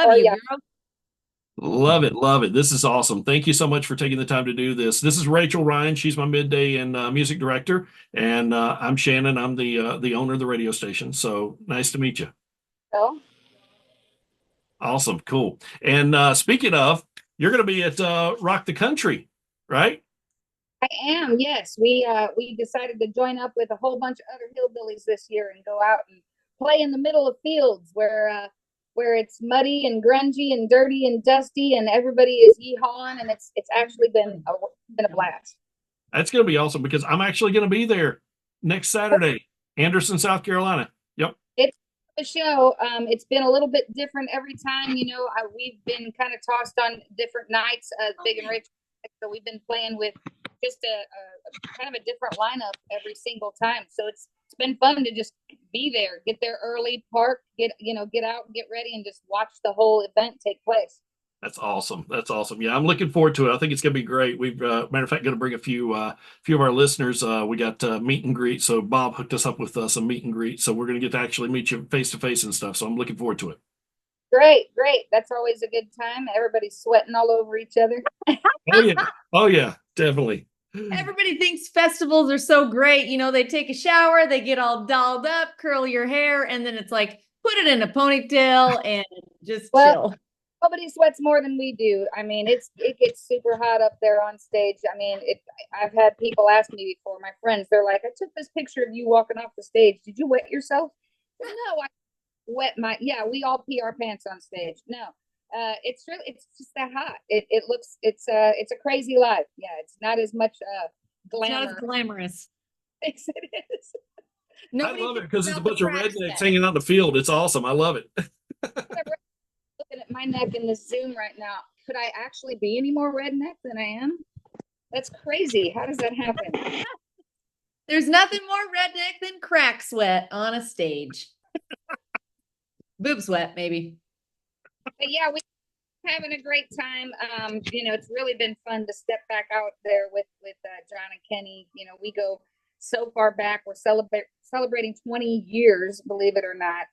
Love Or you, yeah. girl. Love it, love it. This is awesome. Thank you so much for taking the time to do this. This is Rachel Ryan. She's my midday and music director, and I'm Shannon. I'm the owner of the radio station. So nice to meet you. So Awesome, cool. And speaking of, you're going to be at Rock the Country, right? I am, yes. We decided to join up with a whole bunch of other hillbillies this year and go out and play in the middle of fields where it's muddy and grungy and dirty and dusty and everybody is yeehawing, and it's actually been a blast. That's going to be awesome because I'm actually going to be there next Saturday, Anderson, South Carolina. Yep. It's a show. It's been a little bit different every time. We've been kind of tossed on different nights, big and rich. So we've been playing with just a kind of a different lineup every single time. So it's been fun to just be there, get there early, park, get out, get ready, and just watch the whole event take place. That's awesome. That's awesome. Yeah, I'm looking forward to it. I think it's going to be great. We've, matter of fact, going to bring a few of our listeners. We got meet and greet. So Bob hooked us up with some meet and greet. So we're going to get to actually meet you face to face and stuff. So I'm looking forward to it. Great, great. That's always a good time. Everybody's sweating all over each other. Oh yeah. Oh yeah. Definitely. Everybody thinks festivals are so great. They take a shower, they get all dolled up, curl your hair, and then it's like, put it in a ponytail and just Well, chill. nobody sweats more than we do. I mean, it gets super hot up there on stage. I mean, I've had people ask me before, my friends, they're like, I took this picture of you walking off the stage. Did you wet yourself? No, I wet yeah, we all pee our pants on stage. No. It's just that hot. It looks it's a crazy life. Yeah, it's not as much It's not as glamour glamorous. as it is. I Nobody love it thinks because it's a about the bunch of cracks rednecks yet. hanging out in the field. It's awesome. I love it. Looking at my neck in this Zoom right now. Could I actually be any more redneck than I am? That's crazy. How does that happen? There's nothing more redneck than crack sweat on a stage. Boob sweat, maybe. But yeah, we're having a great time. It's really been fun to step back out there with John and Kenny. We go so far back. We're celebrating 20 years, believe it or not,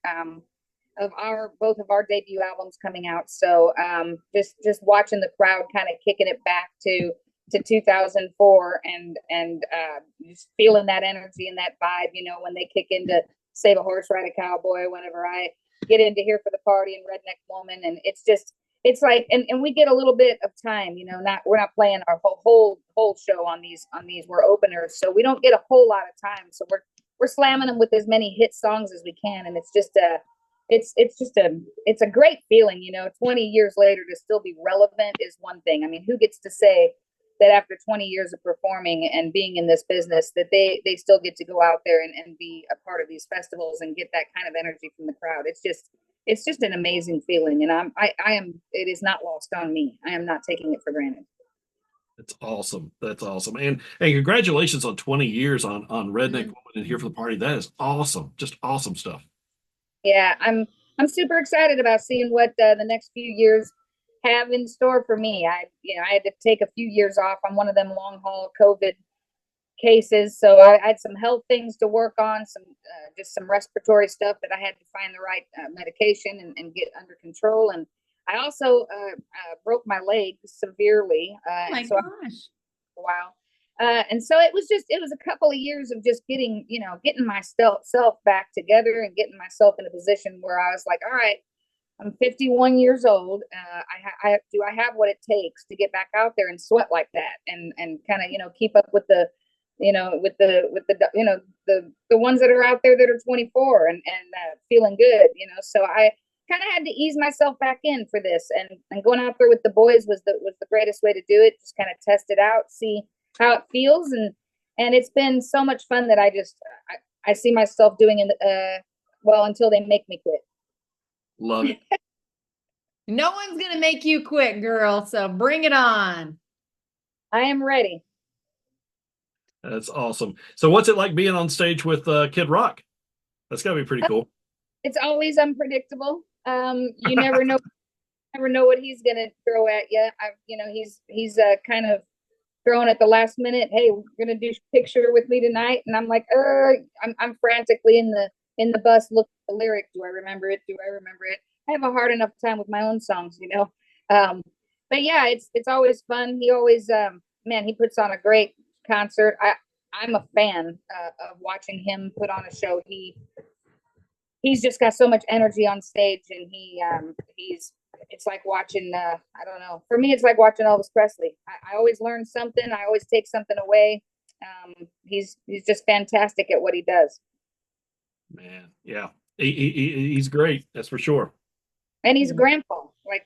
of both of our debut albums coming out. So just watching the crowd kind of kicking it back to 2004 and just feeling that energy and that vibe. When they kick into Save a Horse, Ride a Cowboy. Whenever I get into Here for the Party and Redneck Woman, and it's like, and we get a little bit of time, we're not playing our whole show on these. We're openers, so we don't get a whole lot of time. So we're slamming them with as many hit songs as we can, and it's a great feeling. 20 years later to still be relevant is one thing. I mean, who gets to say that after 20 years of performing and being in this business that they still get to go out there and be a part of these festivals and get that kind of energy from the crowd? It's just an amazing feeling, and it is not lost on me. I am not taking it for granted. That's awesome. That's awesome. And congratulations on 20 years on Redneck Woman and Here for the Party. That is awesome. Just awesome stuff. Yeah, I'm super excited about seeing what the next few years have in store for me. I had to take a few years off. I'm one of them long haul COVID cases, so I had some health things to work on, just some respiratory stuff that I had to find the right medication and get under control. And I also broke my leg severely. Oh my so gosh. a while. And so it was a couple of years of just getting myself back together and getting myself in a position where I was like, all right, I'm 51 years old. I have what it takes to get back out there and sweat like that and kind of, keep up with the ones that are out there that are 24 and feeling good, so I kind of had to ease myself back in for this, and going out there with the boys was the greatest way to do it. Just kind of test it out, see how it feels, and it's been so much fun that I see myself doing it until they make me quit. Love it. No one's gonna make you quit, girl, so bring it on. I am ready. That's awesome. So what's it like being on stage with Kid Rock? That's gotta be pretty cool. It's always unpredictable. You never know what he's gonna throw at you. He's kind of throwing at the last minute. Hey, we're gonna do a picture with me tonight, and I'm like, I'm frantically in the bus looking at the lyric. Do I remember it? Do I remember it? have a hard enough time with my own songs, you know. But yeah, it's always fun. He always, man, he puts on a great concert. I'm a fan of watching him put on a show. He's just got so much energy on stage, and he's it's like watching I don't know. For me, it's like watching Elvis Presley. I always learn something. I always take something away. He's just fantastic at what he does. Man, yeah, he's great. That's for sure. And he's grandpa. Like,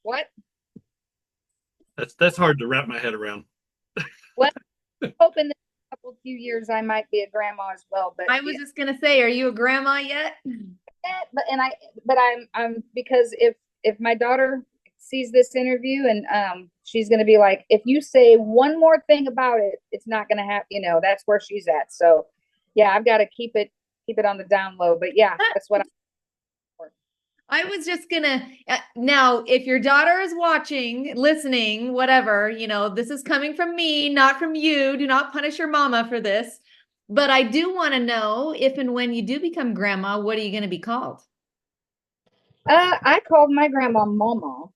what? That's hard to wrap my head around. Well, hoping that in a couple few years I might be a grandma as well. But I was just gonna say, are you a grandma yet? but I'm because if my daughter sees this interview and she's gonna be like, if you say one more thing about it, it's not gonna happen. You know, that's where she's at. So yeah, I've got to keep it on the down low. But yeah, that's what I was just gonna now, if your daughter is watching, listening, whatever, you know, this is coming from me, not from you. Do not punish your mama for this. But I do want to know if and when you do become grandma, what are you going to be called? I called my grandma Mama.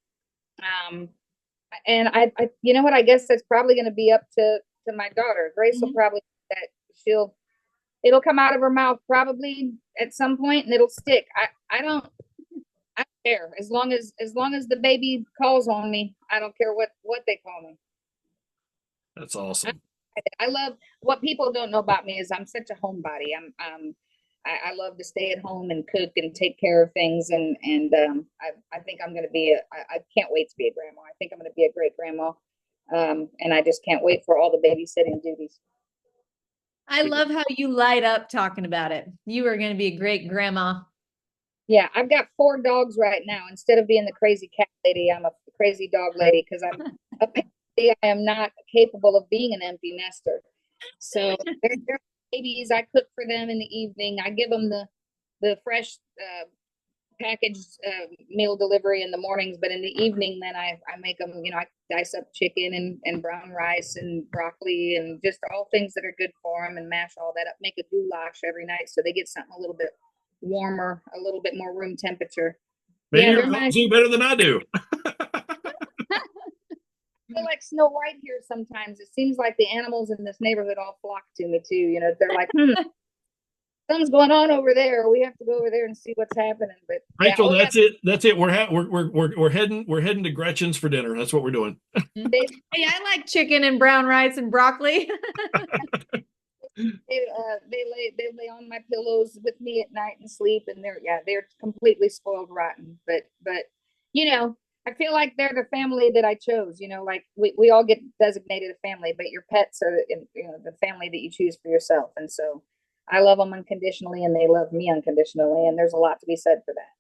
And I you know what, I guess that's probably going to be up to my daughter. Grace will probably that it'll come out of her mouth probably at some point and it'll stick. I don't care as long as the baby calls on me. I don't care what they call me. That's awesome. I love what people don't know about me is I'm such a homebody. I love to stay at home and cook and take care of things, and I think I'm going to be I can't wait to be a grandma. I think I'm going to be a great grandma, and I just can't wait for all the babysitting duties. I love how you light up talking about it. You are going to be a great grandma. Yeah, I've got 4 dogs right now. Instead of being the crazy cat lady, I'm a crazy dog lady because I am not capable of being an empty nester. So they're babies. I cook for them in the evening. I give them the fresh packaged meal delivery in the mornings, but in the evening, then I make them, you know, I dice up chicken and brown rice and broccoli and just all things that are good for them and mash all that up, make a goulash every night so they get something a little bit warmer, a little bit more room temperature. Man, you do better than I do. I feel like Snow White here sometimes. It seems like the animals in this neighborhood all flock to me too. You know, they're like, something's going on over there. We have to go over there and see what's happening. But Rachel, yeah, that's it. We're heading to Gretchen's for dinner. That's what we're doing. Hey, I like chicken and brown rice and broccoli. They lay on my pillows with me at night and sleep, and they're completely spoiled rotten. But you know, I feel like they're the family that I chose. You know, like we all get designated a family, but your pets are the family that you choose for yourself. And so I love them unconditionally, and they love me unconditionally. And there's a lot to be said for that.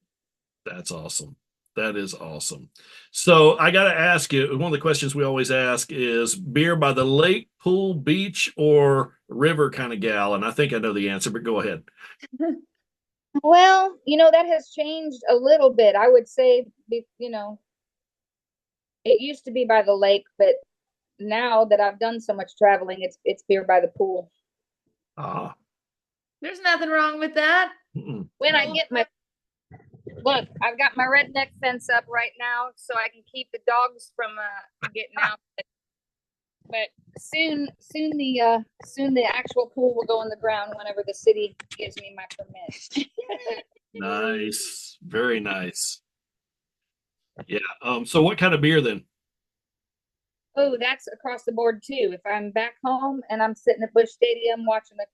That's awesome. That is awesome. So I got to ask you, one of the questions we always ask is beer by the lake, pool, beach, or river kind of gal? And I think I know the answer, but go ahead. Well, you know, that has changed a little bit. I would say, you know, it used to be by the lake, but now that I've done so much traveling, it's beer by the pool. There's nothing wrong with that. When I get my look, I've got my redneck fence up right now, so I can keep the dogs from getting out. But soon the actual pool will go in the ground whenever the city gives me my permit. Nice, very nice. Yeah. So what kind of beer then? Oh, that's across the board too. If I'm back home and I'm sitting at Busch Stadium watching a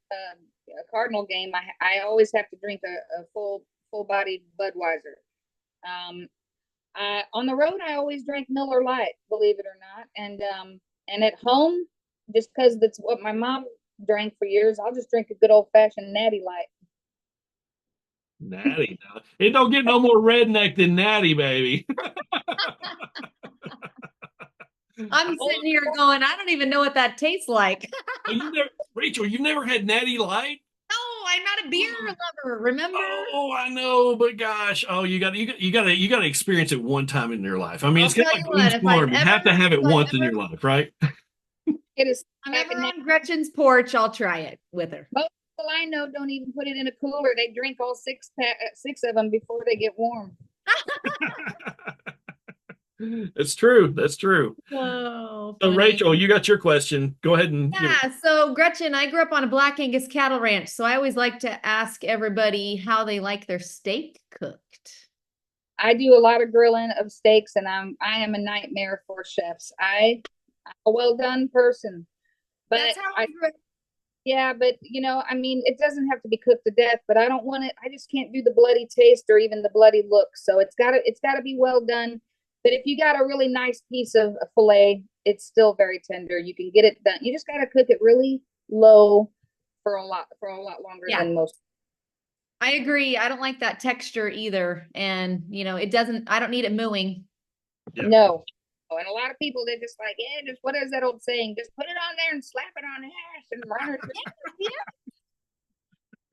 Cardinal game, I always have to drink a full-bodied Budweiser. On the road, I always drink Miller Lite, believe it or not. And at home, just because that's what my mom drank for years, I'll just drink a good old-fashioned Natty Light. Natty. It don't get no more redneck than Natty, baby. I'm sitting here going, I don't even know what that tastes like. Rachel, you've never had Natty Light? No, I'm not a beer lover. Remember? Oh, I know, but gosh, you got to experience it one time in your life. I mean, it's kind of like Farm. You have to have it once in your life, right? It is. I'm ever on Gretchen's porch, I'll try it with her. Most people I know don't even put it in a cooler. They drink all six of them before they get warm. It's true. That's true. Oh, So funny. Rachel, you got your question. Go ahead and Yeah, so Gretchen, I grew up on a Black Angus cattle ranch, so I always like to ask everybody how they like their steak cooked. I do a lot of grilling of steaks, and I am a nightmare for chefs. I'm a well done person, but That's how I grew up. yeah, but I mean, it doesn't have to be cooked to death, but I don't want it. I just can't do the bloody taste or even the bloody look. So it's gotta be well done. But if you got a really nice piece of a fillet, it's still very tender. You can get it done. You just gotta cook it really low for a lot longer Yeah. than most. I agree. I don't like that texture either. And, I don't need it mooing. Yeah. No. Oh, and a lot of people, they're just like, yeah, just what is that old saying? Just put it on there and slap it on the ash and run it.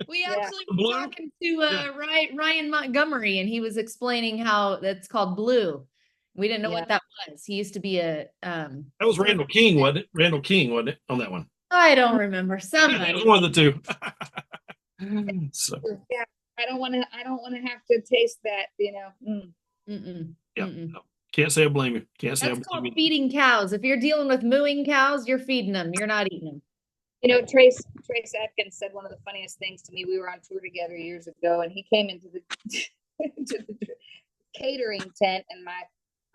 We Yeah. actually were Blue? talking to Ryan Montgomery, and he was explaining how that's called blue. We didn't know Yeah. what that was. He used to be a That was Randall King, wasn't it? Randall King, wasn't it, on that one? I don't remember. It Somebody. was one of the two. So Yeah. I don't want to have to taste that, Mm-mm. yeah, Mm-mm. no. Can't say I blame you. Can't say I That's blame called you. feeding cows. If you're dealing with mooing cows, you're feeding them. You're not eating them. Trace Atkins said one of the funniest things to me. We were on tour together years ago, and he came into the to the catering tent, and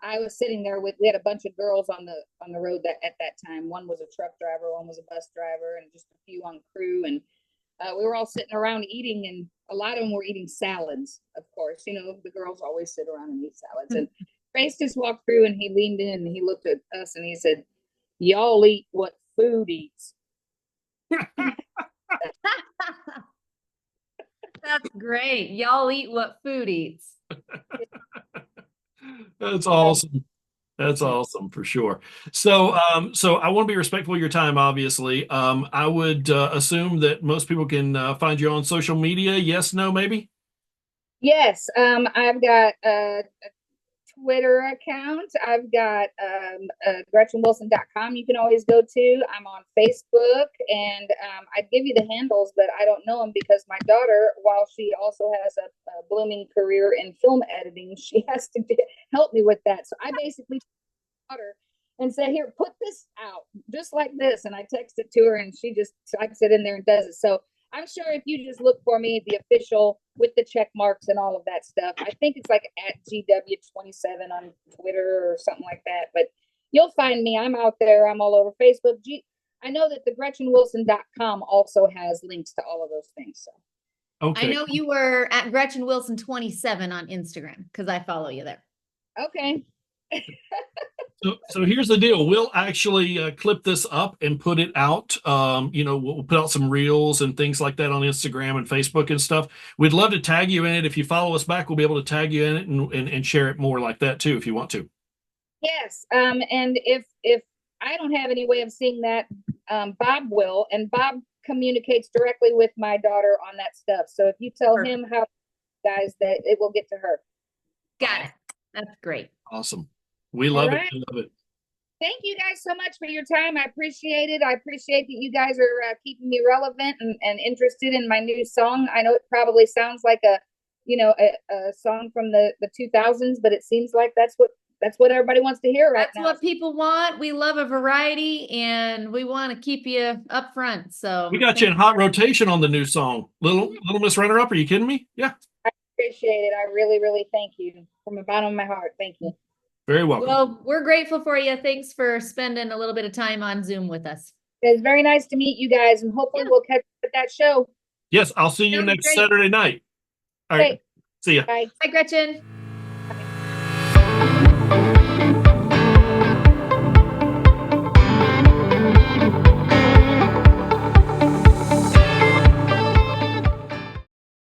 I was sitting there we had a bunch of girls on the road at that time. One was a truck driver, one was a bus driver, and just a few on crew, and we were all sitting around eating, and a lot of them were eating salads, of course. The girls always sit around and eat salads. And Trace just walked through, and he leaned in and he looked at us and he said, "Y'all eat what food eats." That's great. Y'all eat what food eats. That's awesome. That's awesome for sure. So, so I want to be respectful of your time, obviously. I would assume that most people can find you on social media. Yes, no, maybe? Yes, I've got a Twitter account. I've got GretchenWilson.com you can always go to. I'm on Facebook, and I'd give you the handles, but I don't know them because my daughter, while she also has a blooming career in film editing, she has to help me with that. So I basically her and say, "Here, put this out just like this," and I text it to her, and she just types it in there and does it. So I'm sure if you just look for me, the official with the check marks and all of that stuff, I think it's like at GW27 on Twitter or something like that. But you'll find me. I'm out there. I'm all over Facebook. I know that the GretchenWilson.com also has links to all of those things. So Okay. I know you were at Gretchen Wilson 27 on Instagram because I follow you there. okay. So here's the deal. We'll actually clip this up and put it out. We'll put out some reels and things like that on Instagram and Facebook and stuff. We'd love to tag you in it. If you follow us back, we'll be able to tag you in it and share it more like that too, if you want to. Yes. And if I don't have any way of seeing that, Bob will, and Bob communicates directly with my daughter on that stuff. So if you tell him how, guys, that it will get to her. Got it. That's great. Awesome. We love it. We love it. Thank you guys so much for your time. I appreciate it. I appreciate that you guys are keeping me relevant and interested in my new song. I know it probably sounds like a song from the 2000s, but it seems like that's what everybody wants to hear right now. That's what people want. We love a variety, and we want to keep you up front. So we got you in hot rotation on the new song. Little Miss Runner Up. Are you kidding me? Yeah. I appreciate it. I really, really thank you from the bottom of my heart. Thank you. Very welcome. Well, we're grateful for you. Thanks for spending a little bit of time on Zoom with us. It's very nice to meet you guys, and hopefully we'll catch up at that show. Yes, I'll see you next Saturday night. All right. See ya. Bye. Bye, Gretchen.